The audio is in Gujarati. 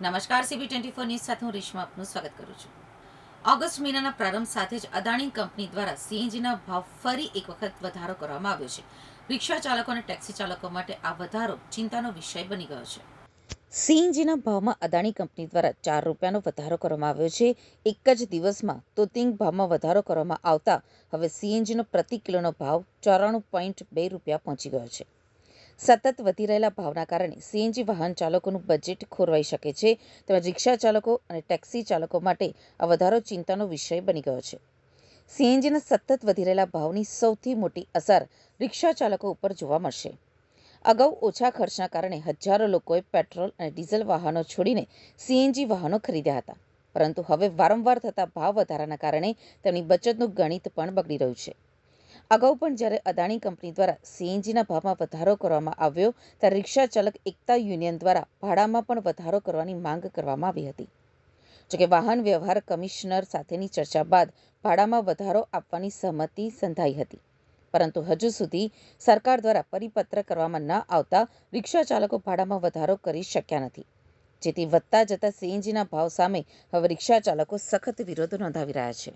નમસ્કાર, CB24 ન્યૂઝ સાથે હું રેશમા આપનું સ્વાગત કરું છું. ઓગસ્ટ મહિનાના પ્રારંભ સાથે જ અદાણી કંપની દ્વારા સીએનજીના ભાવ ફરી એક વખત વધારો કરવામાં આવ્યો છે. રિક્ષા ચાલકો અને ટેક્સી ચાલકો માટે આ વધારો ચિંતાનો વિષય બની ગયો છે. સીએનજીના ભાવમાં અદાણી કંપની દ્વારા ₹4નો વધારો કરવામાં આવ્યો છે. એક જ દિવસમાં તોતિંગ ભાવમાં વધારો કરવામાં આવતા હવે સીએનજીનો પ્રતિ કિલોનો ભાવ ₹94.2 પહોંચી ગયો છે. સતત વધી રહેલા ભાવના કારણે સીએનજી વાહન ચાલકોનું બજેટ ખોરવાઈ શકે છે. તેમજ રિક્ષા ચાલકો અને ટેક્સી ચાલકો માટે આ વધારો ચિંતાનો વિષય બની ગયો છે. સીએનજીના સતત વધી રહેલા ભાવની સૌથી મોટી અસર રિક્ષા ચાલકો ઉપર જોવા મળશે. અગાઉ ઓછા ખર્ચના કારણે હજારો લોકોએ પેટ્રોલ અને ડીઝલ વાહનો છોડીને સીએનજી વાહનો ખરીદ્યા હતા, પરંતુ હવે વારંવાર થતા ભાવ વધારાના કારણે તેમની બચતનું ગણિત પણ બગડી રહ્યું છે. અગાઉ પણ જ્યારે અદાણી કંપની દ્વારા સીએનજીના ભાવમાં વધારો કરવામાં આવ્યો ત્યારે રિક્ષા ચાલક એકતા યુનિયન દ્વારા ભાડામાં પણ વધારો કરવાની માંગ કરવામાં આવી હતી. જોકે વાહન વ્યવહાર કમિશનર સાથેની ચર્ચા બાદ ભાડામાં વધારો આપવાની સહમતિ સંધાઈ હતી, પરંતુ હજુ સુધી સરકાર દ્વારા પરિપત્ર કરવામાં ન આવતા રિક્ષા ચાલકો ભાડામાં વધારો કરી શક્યા નથી, જેથી વધતા જતા સીએનજીના ભાવ સામે હવે રિક્ષા ચાલકો સખત વિરોધ નોંધાવી રહ્યા છે.